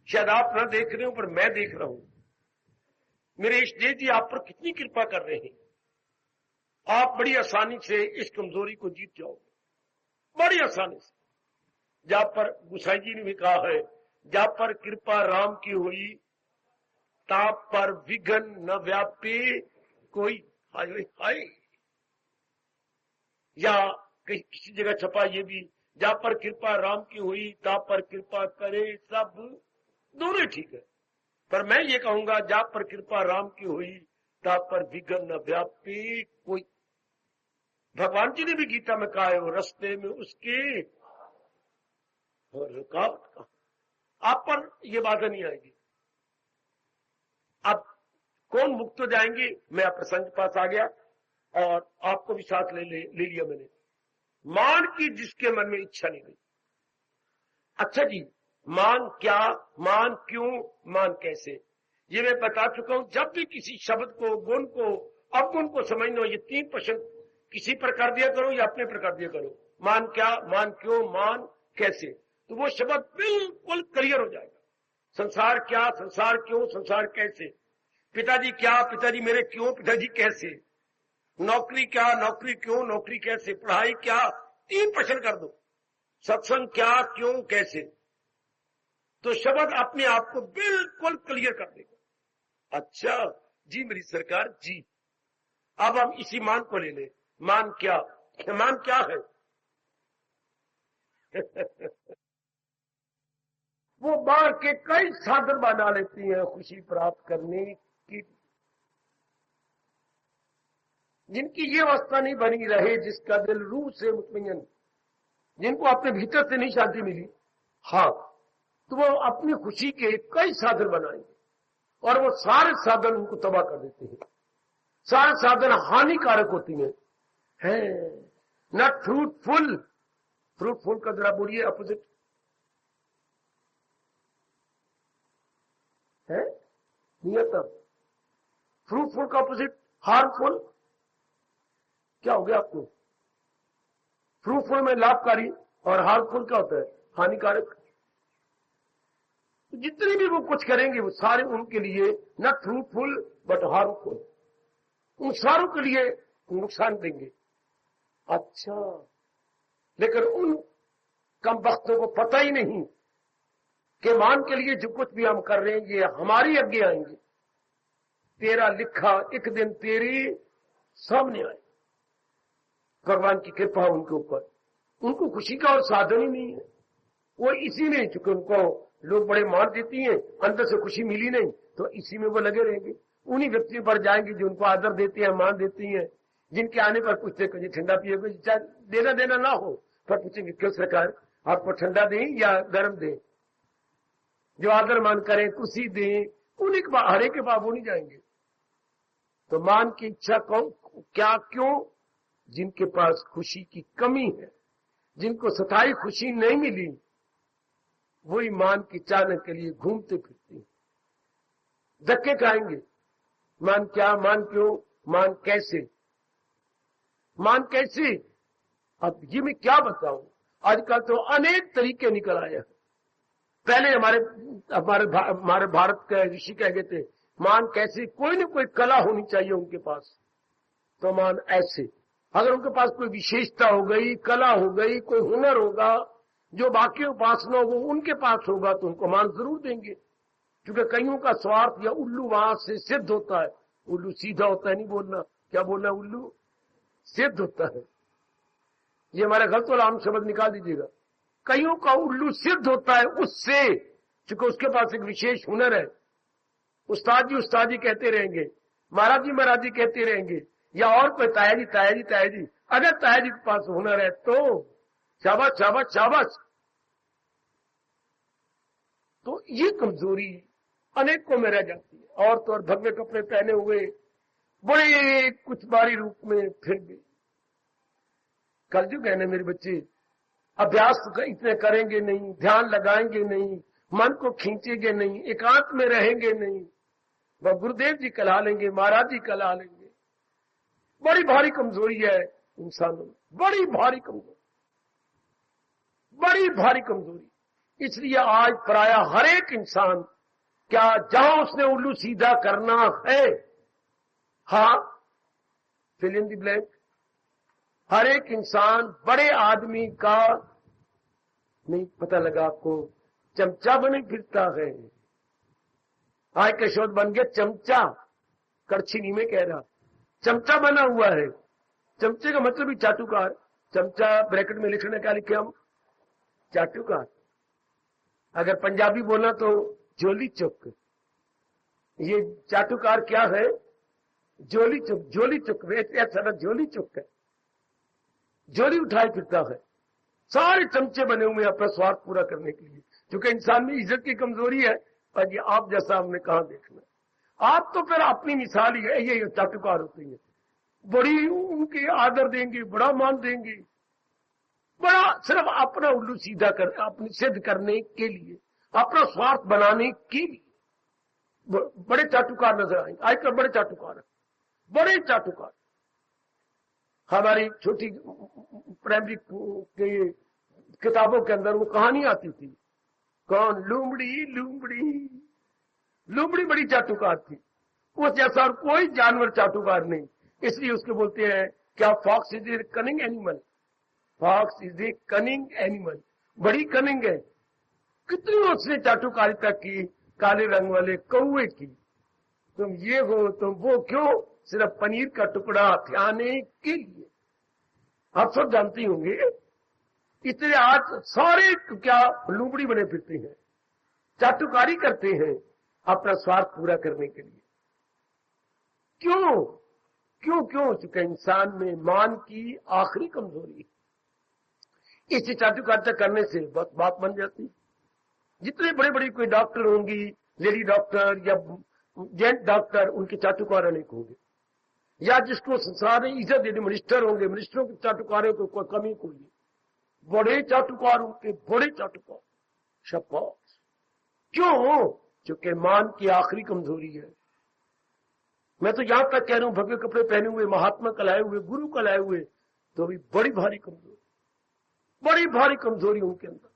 शायद आप ना देख रहे हो, पर मैं देख रहा हूं। मेरे इष्ट देव जी आप पर कितनी कृपा कर रहे हैं। आप बड़ी आसानी से इस कमजोरी को जीत जाओगे, बड़ी आसानी से। जहां पर गुसाई जी ने भी कहा है, जहां पर कृपा राम की हुई, ताप पर विघ्न न व्यापे कोई। हाय हाय। या किसी जगह छपा ये भी, जहां पर कृपा राम की हुई, ताप पर कृपा करे सब। दोनों ठीक है, पर मैं ये कहूंगा, जहां पर कृपा राम की हुई, ताप पर विघ्न न व्यापे कोई। भगवान जी ने भी गीता में कहा है, वो रास्ते में उसके रुकावट का। आप पर ये बाधा नहीं आएगी। अब कौन मुक्त हो जाएंगे, मैं प्रसंग पास आ गया और आपको भी साथ ले लिया मैंने। मान की जिसके मन में इच्छा नहीं गई। अच्छा जी, मान क्या, मान क्यों, मान कैसे, ये मैं बता चुका हूं। जब भी किसी शब्द को, गुण को, अवगुण को समझना, ये 3% किसी पर कर दिया करो या अपने पर कर दिया करो। मान क्या, मान क्यों, मान कैसे, तो वो शब्द बिल्कुल क्लियर हो जाएगा। संसार क्या, संसार क्यों, संसार कैसे। पिताजी क्या, पिताजी मेरे क्यों, पिताजी कैसे। नौकरी क्या, नौकरी क्यों, नौकरी कैसे। पढ़ाई क्या, 3% कर दो। सत्संग क्या, क्यों, कैसे, तो शब्द अपने आप को बिल्कुल क्लियर कर देगा। अच्छा जी मेरी सरकार जी। अब हम इसी मान को ले लें। मान क्या, मान क्या है वो बाहर के कई साधन बना लेती हैं खुशी प्राप्त करने की, जिनकी ये अवस्था नहीं बनी रहे, जिसका दिल रूह से मुतमईन, जिनको अपने भीतर से नहीं शांति मिली, हाँ, तो वो अपनी खुशी के कई साधन बनाएंगे और वो सारे साधन उनको तबाह कर देते हैं। सारे साधन हानिकारक होती हैं, नॉट फ्रूटफुल। फ्रूटफुल का जरा बोलिए अपोजिट है, नहीं आता। फ्रूटफुल का अपोजिट हार्मफुल। क्या हो गया आपको? फ्रूटफुल में लाभकारी और हार्मफुल क्या होता है, हानिकारक। जितनी भी वो कुछ करेंगे वो सारे उनके लिए नॉट फ्रूटफुल बट हार्मफुल, उन सारों के लिए नुकसान देंगे। अच्छा, लेकिन उन कम वक्तों को पता ही नहीं कि मान के लिए जो कुछ भी हम कर रहे हैं ये हमारी आगे आएंगे। तेरा लिखा एक दिन तेरी सामने आए। भगवान की कृपा उनके ऊपर, उनको खुशी का और साधन ही नहीं है। वो इसी में चुके उनको लोग बड़े मान देती हैं, अंदर से खुशी मिली नहीं, तो इसी में वो लगे रहेंगे। उन्हीं व्यक्तियों पर जाएंगे जो उनको आदर देती हैं, मान देती हैं, जिनके आने पर पूछते कहीं ठंडा पिए, चाहे देना देना ना हो, पर पूछेंगे क्यों सरकार आपको ठंडा दें या गर्म दें, जो आदर मान करें, कुर्सी दें, उन्हीं के हरे के बाद वो नहीं जाएंगे। तो मान की इच्छा कौन क्या क्यों? जिनके पास खुशी की कमी है, जिनको सताई खुशी नहीं मिली, वही मान की चाहने के लिए घूमते फिरते हैं, धक्के खाएंगे। मान क्या, मान क्यों, मान कैसे, मान कैसे? अब ये मैं क्या बताऊं, आजकल तो अनेक तरीके निकल आए हैं। पहले हमारे भारत के ऋषि कह गए थे मान कैसे, कोई न कोई कला होनी चाहिए उनके पास, तो मान ऐसे। अगर उनके पास कोई विशेषता हो गई, कला हो गई, कोई हुनर होगा जो बाकी के पास न हो, वो उनके पास होगा, तो उनको मान जरूर देंगे। क्योंकि कईयों का स्वार्थ या उल्लू वहां से सिद्ध होता है। उल्लू सीधा होता है नहीं बोलना, क्या बोलना, उल्लू सिद्ध होता है। ये हमारा गलत वाला आम शब्द निकाल दीजिएगा। कईयों का उल्लू सिद्ध होता है उससे, क्योंकि उसके पास एक विशेष हुनर है। उस्ताद जी कहते रहेंगे, महाराज जी कहते रहेंगे, या और कोई ताया जी। अगर ताया जी के पास हुनर है तो शाबाश शाबाश शाबाश। तो ये कमजोरी अनेकों में रह जाती है। और तो और भगवे कपड़े पहने हुए बड़े कुछ बारी रूप में फिर भी कलयुग है ना मेरे बच्चे, अभ्यास इतने करेंगे नहीं, ध्यान लगाएंगे नहीं, मन को खींचेंगे नहीं, एकांत में रहेंगे नहीं, वह गुरुदेव जी कला लेंगे, महाराज जी कला लेंगे। बड़ी भारी कमजोरी है इंसानों में, बड़ी भारी कमजोरी। इसलिए आज प्रायः हर एक इंसान, क्या जहां उसने उल्लू सीधा करना है, हाँ फिल इन द ब्लैंक, हर एक इंसान बड़े आदमी का नहीं पता लगा आपको, चमचा बने फिरता है। आज का शब्द बन गया चमचा, कड़छी नहीं में कह रहा, चमचा बना हुआ है। चमचे का मतलब ही चाटुकार। चमचा ब्रैकेट में लिखने क्या लिखे हम, चाटुकार। अगर पंजाबी बोला तो जोली चुक। ये चाटुकार क्या है, जोली चुक। जोली चुक ऐसा जोली चुक है, जोली उठाए फिरता है। सारे चमचे बने हुए अपना स्वार्थ पूरा करने के लिए, क्योंकि इंसान में इज्जत की कमजोरी है। और ये आप जैसा हमने कहा देखना, आप तो फिर अपनी मिसाल ही है, ये चाटुकार होती है। बड़ी उनके आदर देंगे, बड़ा मान देंगे, बड़ा सिर्फ अपना उल्लू सीधा कर, अपनी सिद्ध करने के लिए, अपना स्वार्थ बनाने के लिए बड़े चाटुकार नजर आएंगे। आजकल बड़े चाटुकार है, बड़े चाटुकार। हमारी छोटी प्राइमरी के किताबों के अंदर वो कहानी आती थी, कौन, लूमड़ी बड़ी चाटुकार थी। उस जैसा और कोई जानवर चाटुकार नहीं, इसलिए उसके बोलते हैं क्या, fox is a cunning animal. Fox is a cunning animal, बड़ी कनिंग है। कितनी उसने चाटुकारिता की काले रंग वाले कौवे की। तुम ये हो, तुम वो, क्यों, सिर्फ पनीर का टुकड़ा हथियाने के लिए। आप सब जानती होंगे, इसलिए आज सारे क्या लूमड़ी बने फिरते हैं, चाटुकारी करते हैं अपना स्वार्थ पूरा करने के लिए। क्यों क्यों क्यों? चूंकि इंसान में मान की आखिरी कमजोरी है। इसे चाटुकारिता करने से बात बन जाती। जितने बड़े बड़े कोई डॉक्टर होंगी, लेडी डॉक्टर या जेंट डॉक्टर, उनके चाटुकार अनेक होंगे। या जिसको संसार में इज्जत देने मिनिस्टर होंगे, मिनिस्टरों के चाटुकारों को कोई कमी कोई नहीं, बड़े चाटुकार उनके, बड़े चाटुकार। शाबाश। क्यों? क्योंकि मान की आखिरी कमजोरी है। मैं तो यहां तक कह रहा हूं, भव्य कपड़े पहने हुए, महात्मा कलाए हुए, गुरु कलाए हुए, तो भी बड़ी भारी कमजोरी, बड़ी भारी कमजोरी उनके अंदर।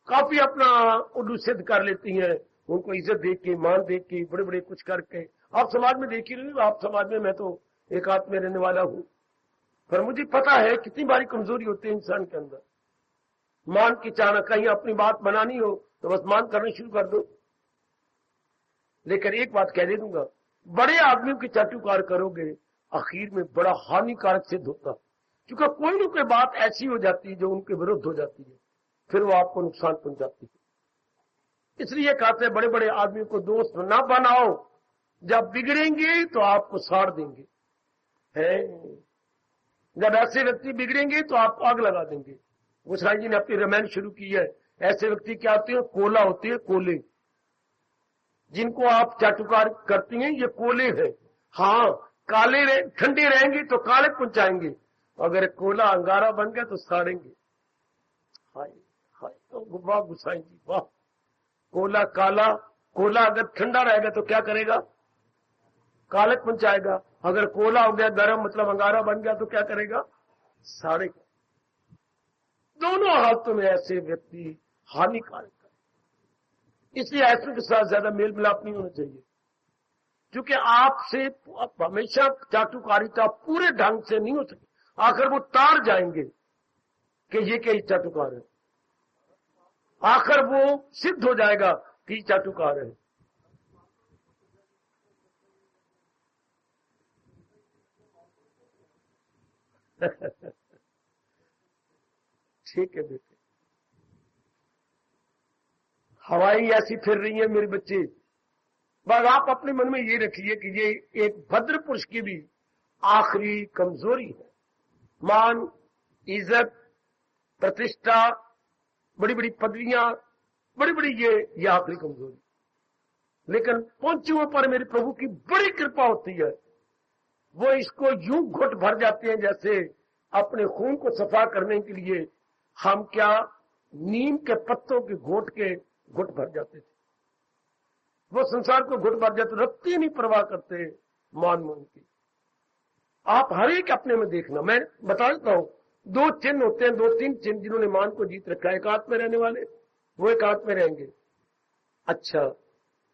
काफी अपना उल्लू सिद्ध कर लेती हैं, उनको इज्जत दे के, मान दे के, बड़े बड़े कुछ करके। आप समाज में देख ही रहे हो, आप समाज में, मैं तो एक आध में रहने वाला हूं, पर मुझे पता है कितनी बारी कमजोरी होती है इंसान के अंदर। मान की चाहना, कहीं अपनी बात बनानी हो तो बस मान करना शुरू कर दो। लेकिन एक बात कह दे दूंगा, बड़े आदमियों की चाटुकार करोगे, आखिर में बड़ा हानिकारक सिद्ध होता, क्योंकि कोई न कोई बात ऐसी हो जाती है जो उनके विरुद्ध हो जाती है, फिर वो आपको नुकसान पहुंचाती है। इसलिए कहते हैं बड़े बड़े आदमी को दोस्त ना बनाओ, जब बिगड़ेंगे तो आपको साड़ देंगे, है। जब ऐसे व्यक्ति बिगड़ेंगे तो आपको आग लगा देंगे। गोसाई जी ने अपनी रामायण शुरू की है। ऐसे व्यक्ति क्या होते हैं? कोला होते हैं, कोले, जिनको आप चाटुकार करती हैं, ये कोले हैं। हाँ, काले ठंडे रहेंगे तो काले पहुंचाएंगे, अगर कोला अंगारा बन गया तो साड़ेंगे। हाय हाय, तो वाह गोसाई जी वाह। कोला काला, कोला अगर ठंडा रहेगा तो क्या करेगा? काले पहुंचाएगा। अगर कोला हो गया गर्म, मतलब अंगारा बन गया, तो क्या करेगा? साड़ेगा। दोनों हालतों में ऐसे व्यक्ति हानिकारक है। इसलिए ऐसों के साथ ज्यादा मेल मिलाप नहीं होना चाहिए, क्योंकि आपसे हमेशा चाटुकारिता पूरे ढंग से नहीं हो सकती। आखिर वो तार जाएंगे कि ये क्या चाटुकार है, आखिर वो सिद्ध हो जाएगा कि चाटुकार है। ठीक है बेटे, हवाई ऐसी फिर रही है मेरे बच्चे। बस आप अपने मन में ये रखिए कि ये एक भद्र पुरुष की भी आखिरी कमजोरी है। मान, इज्जत, प्रतिष्ठा, बड़ी बड़ी पदवियां, बड़ी बड़ी ये आखिरी कमजोरी। लेकिन पहुंचुओं पर मेरे प्रभु की बड़ी कृपा होती है। वो इसको यूं घुट भर जाते हैं जैसे अपने खून को सफा करने के लिए हम क्या नीम के पत्तों के घुट भर जाते थे। वो संसार को घुट भर जाते, रत्ती नहीं परवाह करते मान की। आप हर एक अपने में देखना, मैं बता देता हूं, दो चिन्ह होते हैं, दो तीन चिन्ह जिन्होंने मान को जीत रखा है। एक हाथ में रहने वाले वो एक हाथ में रहेंगे, अच्छा,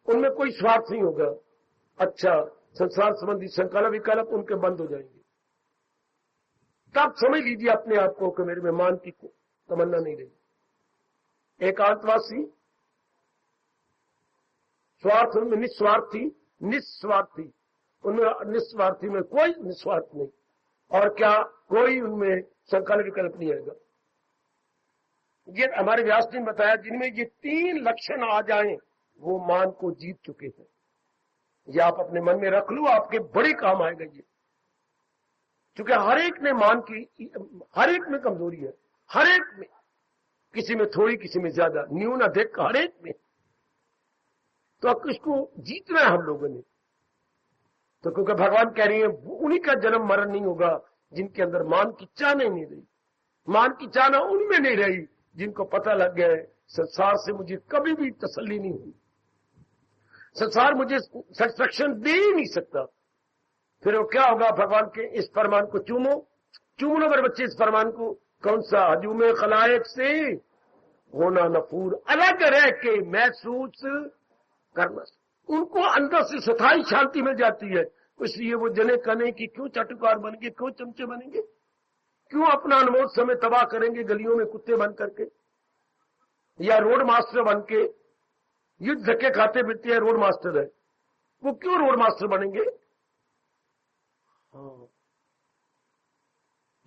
उनमें कोई स्वार्थ नहीं होगा, अच्छा, संसार संबंधी संकल्प विकल्प उनके बंद हो जाएंगे। तब समझ लीजिए अपने आप को कि मेरे में मान की तमन्ना नहीं रही। एकांतवासी, स्वार्थ में निस्वार्थी, उनमें निस्वार्थी में कोई निस्वार्थ नहीं, और क्या कोई उनमें संकल्प विकल्प नहीं आएगा। ये हमारे व्यास जी ने बताया, जिनमें ये तीन लक्षण आ जाएं वो मान को जीत चुके हैं। ये आप अपने मन में रख लो, आपके बड़े काम आएगा ये। क्योंकि हर एक ने मान की, हर एक में कमजोरी है, हर एक में, किसी में थोड़ी, किसी में ज्यादा, न्यून अधिक, हर एक में। तो अब इसको जीतना है हम लोगों ने। तो क्योंकि भगवान कह रही है उन्हीं का जन्म मरण नहीं होगा जिनके अंदर मान की चाहना नहीं रही। मान की चाहना उनमें नहीं रही जिनको पता लग गया है संसार से मुझे कभी भी तसल्ली नहीं हुई, संसार मुझे सेटिस्फैक्शन दे ही नहीं सकता। फिर वो क्या होगा? भगवान के इस फरमान को चूम लो मेरे बच्चे, इस फरमान को। कौन सा? हजूम खलायक से होना नफूर, अलग रह के महसूस करना। उनको अंदर से स्थायी शांति मिल जाती है। इसलिए वो जने कने की क्यों चाटुकार बनेंगे, क्यों चमचे बनेंगे, क्यों अपना अनमोल समय तबाह करेंगे गलियों में कुत्ते बन करके, या रोड मास्टर बन के युद्ध धक्के खाते फिरते हैं, रोड मास्टर है, वो क्यों रोड मास्टर बनेंगे? हाँ,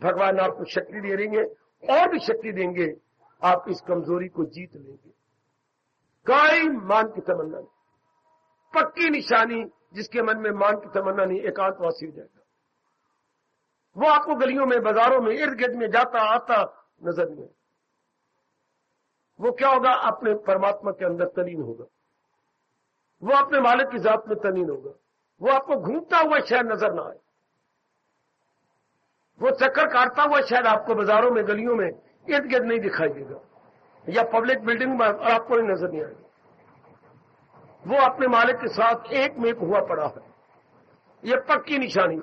भगवान आपको शक्ति दे देंगे और भी शक्ति देंगे, आप इस कमजोरी को जीत लेंगे। कोई मान की तमन्ना नहीं, पक्की निशानी, जिसके मन में मान की तमन्ना नहीं, एकांतवासी हो जाएगा। वो आपको गलियों में, बाजारों में, इर्द गिर्द में जाता आता नजर नहीं आएगा। वो क्या होगा? अपने परमात्मा के अंदर तलीन होगा, वो अपने मालिक की जात में तलीन होगा। वो आपको घूमता हुआ शायद नजर ना आए, वो चक्कर काटता हुआ शायद आपको बाजारों में, गलियों में इर्द गिर्द नहीं दिखाई देगा, या पब्लिक बिल्डिंग में आपको नजर नहीं आएगा। वो अपने मालिक के साथ एक में एक हुआ पड़ा है, ये पक्की निशानी।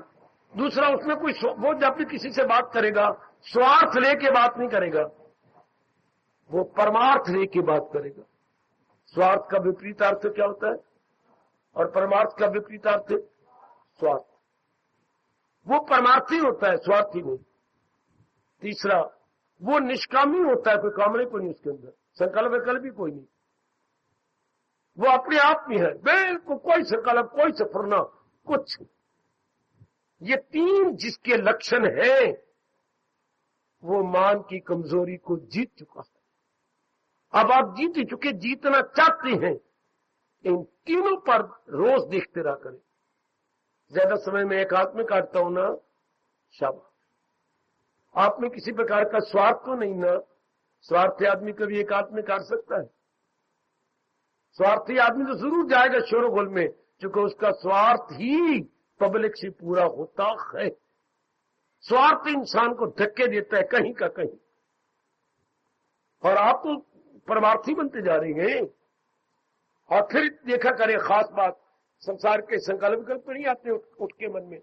दूसरा, उसमें कोई, वो जब भी किसी से बात करेगा स्वार्थ लेके बात नहीं करेगा, वो परमार्थ लेके बात करेगा। स्वार्थ का विपरीत अर्थ क्या होता है, और परमार्थ का विपरीत अर्थ स्वार्थ। वो परमार्थी होता है, स्वार्थी नहीं। तीसरा, वो निष्कामी होता है, कोई कामने को नहीं उसके अंदर, संकल्प विकल्प भी कोई नहीं, वो अपने आप में है, बिल्कुल कोई संकल्प, कोई सफरना, कुछ। ये तीन जिसके लक्षण है वो मान की कमजोरी को जीत चुका है। अब आप जीत ही चुके, जीतना चाहते हैं, इन तीनों पर रोज देखते रहा करें। ज्यादा समय में एक हाथ में काटता हूं ना, शाबाश। आप में किसी प्रकार का स्वार्थ तो नहीं ना? स्वार्थी आदमी कभी एक हाथ में काट सकता है? स्वार्थी आदमी तो जरूर जाएगा शोरगुल में, क्योंकि उसका स्वार्थ ही पब्लिक से पूरा होता है। स्वार्थ इंसान को धक्के देता है कहीं का कहीं। और आप तो परमार्थी बनते जा रहे हैं। और फिर देखा करें, खास बात, संसार के संकल्प विकल्प नहीं आते उठ के मन में,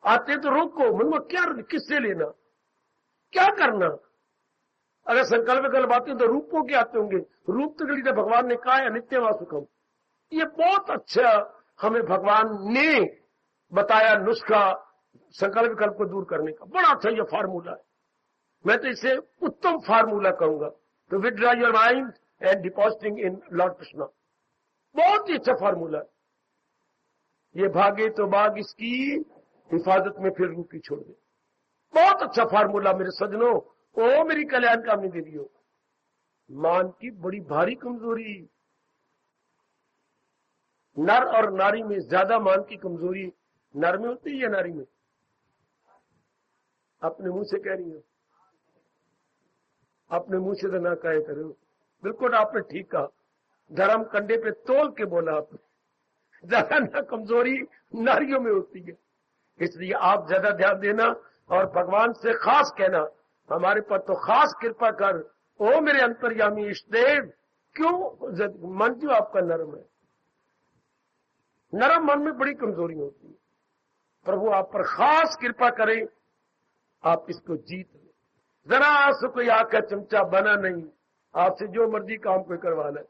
आते तो रोको, मन में क्या, किससे लेना, क्या करना। अगर संकल्प विकल्प आते तो रूपों के आते होंगे। रूप तो गली भगवान ने कहा है नित्यवा सुखम। ये बहुत अच्छा हमें भगवान ने बताया नुस्खा संकल्प विकल्प को दूर करने का। बड़ा अच्छा ये फार्मूला है, मैं तो इसे उत्तम फार्मूला कहूंगा। तो withdraw your mind and depositing in Lord Krishna, बहुत ही अच्छा फार्मूला है। ये भागे तो बाग इसकी हिफाजत में फिर रूपी छोड़ दे। बहुत अच्छा फार्मूला मेरे सजनों। ओ मेरी कल्याण कामनी देवियों, मान की बड़ी भारी कमजोरी, नर और नारी में ज्यादा मान की कमजोरी नर में होती है या नारी में? अपने मुंह से कह रही हो, अपने मुंह से तो ना कहे करो। बिल्कुल आपने ठीक कहा, धर्म कंडे पे तोल के बोला आपने। ज्यादा ना कमजोरी नारियों में होती है, इसलिए आप ज्यादा ध्यान देना और भगवान से खास कहना, हमारे पर तो खास कृपा कर ओ मेरे अंतर्यामी इष्टदेव। क्यों? मन क्यों आपका नरम है? नरम मन में बड़ी कमजोरी होती है। प्रभु आप पर खास कृपा करें, आप इसको जीत लें। जरा से कोई आकर चमचा बना नहीं, आपसे जो मर्जी काम कोई करवा ले।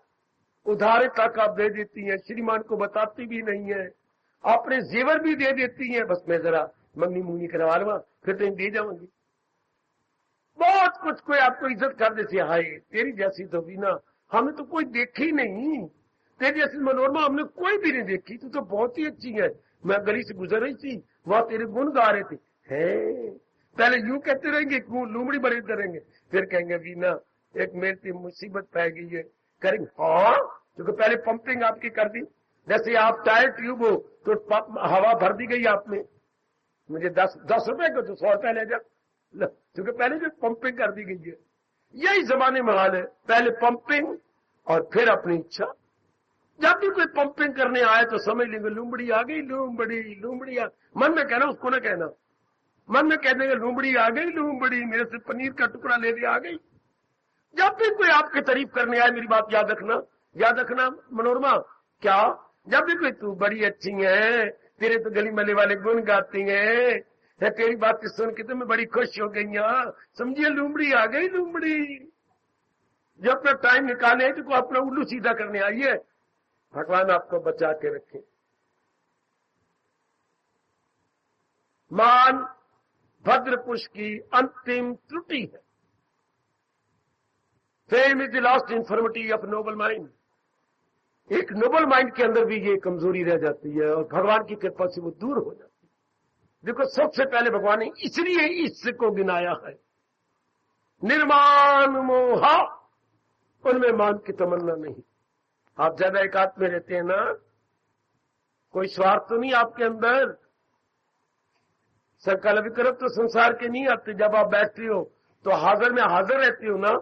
उधारिता का आप दे देती हैं, श्रीमान को बताती भी नहीं है, अपने जेवर भी दे देती हैं। बस मैं जरा मंगनी मुंगनी करवा लूंगा, फिर तो दे जाऊंगी। बहुत कुछ कोई आपको इज्जत कर देती है। हाय तेरी जैसी तो बीना हमने तो कोई देखी नहीं, तेरी जैसी मनोरमा हमने कोई भी नहीं देखी, तू तो बहुत ही अच्छी है। मैं गली से गुजर रही थी, वहां तेरे गुण गा रहे थे। पहले यूं कहते रहेंगे, लूमड़ी बड़े करेंगे, फिर कहेंगे बीना एक मेरी मुसीबत पै गई है, करेंगे हाँ, क्योंकि पहले पंपिंग आपकी कर दी। जैसे आप टायर ट्यूब हो तो हवा भर दी गई आपने, मुझे 10 रुपए को तो 100 रुपए ले जा, क्योंकि पहले जो पंपिंग कर दी गई है। यही जमाने में हाल है, पहले पंपिंग और फिर अपनी इच्छा। जब भी कोई पंपिंग करने आए तो समझ लेंगे लूमड़ी आ गई, लूमड़ी मन में कहना, उसको ना कहना, मन में कह देंगे लूमड़ी आ गई, लूमड़ी मेरे से पनीर का टुकड़ा ले लिया आ गई। जब भी कोई आपकी तारीफ करने आए, मेरी बात याद रखना मनोरमा, क्या जब भी कोई तू बड़ी अच्छी है, तेरे तो गली मले वाले गुण गाती हैं, तेरी बात सुन के तो मैं बड़ी खुश हो गई हूं, समझिए लूमड़ी आ गई, लूमड़ी। जो अपना टाइम निकाले तो अपना उल्लू सीधा करने आइए। भगवान आपको बचा के रखे। मान भद्र पुरुष की अंतिम त्रुटि है। Fame is the last infirmity of noble mind. एक नोबल माइंड के अंदर भी ये कमजोरी रह जाती है और भगवान की कृपा से वो दूर हो जाती है। देखो सबसे पहले भगवान ने इसलिए इसको गिनाया है, निर्माण मोहा, उनमें मान की तमन्ना नहीं। आप ज्यादा एकांत में रहते हैं ना, कोई स्वार्थ तो नहीं आपके अंदर। संकल्प विकल्प तो संसार के नहीं आते। जब आप बैठते हो तो हाजिर में हाजिर रहते हो ना,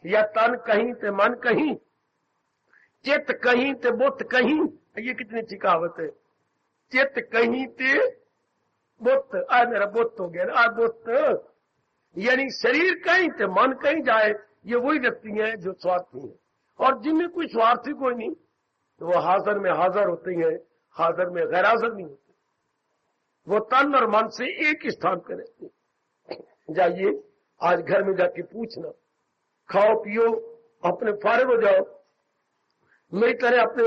या तन कहीं ते मन कहीं, चित्त कहीं ते बुत कहीं। ये कितनी अच्छी कहावत है, चित्त कहीं ते बुत। आज मेरा बुत हो गया, आज बुत, यानी शरीर कहीं ते मन कहीं जाए। ये वही व्यक्ति हैं जो स्वार्थी हैं, और जिनमें कोई स्वार्थी कोई नहीं, तो वो हाजिर में हाजिर होते हैं, हाजिर में गैर हाजिर नहीं होते। वो तन और मन से एक स्थान पर रहते। जाइए आज घर में जाके पूछना, खाओ पियो, अपने फारिग हो जाओ, मेरी तरह अपने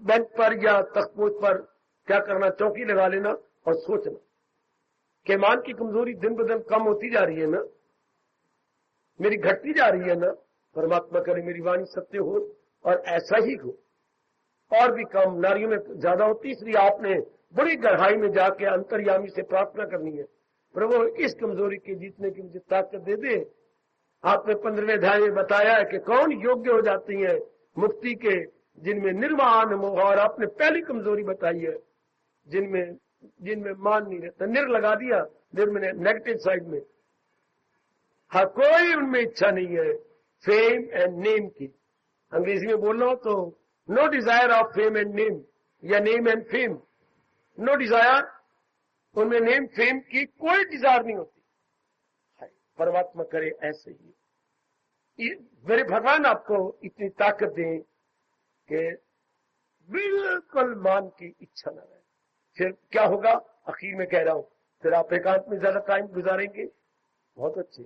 बैंक पर या तख्तपोश पर क्या करना, चौकी लगा लेना और सोचना कि मान की कमजोरी दिन ब दिन कम होती जा रही है ना, मेरी घटती जा रही है ना। परमात्मा करे मेरी वाणी सत्य हो और ऐसा ही हो। और भी कम नारियों में ज्यादा होती, इसलिए आपने बड़ी गहराई में जाके अंतर्यामी से प्रार्थना करनी है, प्रभु इस कमजोरी के जीतने की मुझे ताकत दे दे, आपने 15वें अध्याय में बताया है कि कौन योग्य हो जाती हैं मुक्ति के, जिनमें निर्माण मोह, और आपने पहली कमजोरी बताई है जिनमें मान नहीं रहता। निर लगा दिया, निर में नेगेटिव साइड में। हाँ, कोई उनमें इच्छा नहीं है फेम एंड नेम की। अंग्रेजी में बोल रहा हो तो no desire of fame and name, या name and fame. No desire, उनमें नेम फेम की कोई डिजायर नहीं होती। परमात्मा करे ऐसे ही। मेरे भगवान आपको इतनी ताकत दें कि बिल्कुल मान की इच्छा न रहे। फिर क्या होगा, आखिर में कह रहा हूं, फिर आप एकांत में ज्यादा टाइम गुजारेंगे, बहुत अच्छे।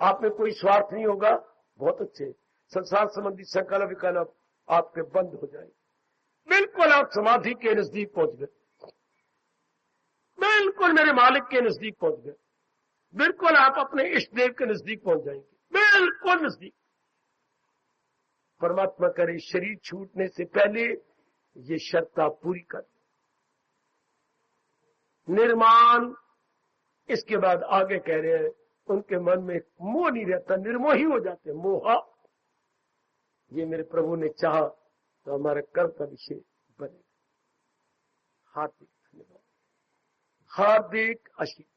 आप में कोई स्वार्थ नहीं होगा, बहुत अच्छे। संसार संबंधी संकल्प विकल्प आपके बंद हो जाएंगे। बिल्कुल आप समाधि के नजदीक पहुंच गए, बिल्कुल मेरे मालिक के नजदीक पहुंच गए, बिल्कुल आप अपने इष्ट देव के नजदीक पहुंच जाएंगे, बिल्कुल नजदीक। परमात्मा करे शरीर छूटने से पहले ये शर्त आप पूरी कर। निर्माण, इसके बाद आगे कह रहे हैं उनके मन में मोह नहीं रहता, निर्मोही हो जाते। मोह, ये मेरे प्रभु ने चाहा तो हमारे कर्म का विषय बनेगा। हार्दिक धन्यवाद, हार्दिक आशीर्वाद।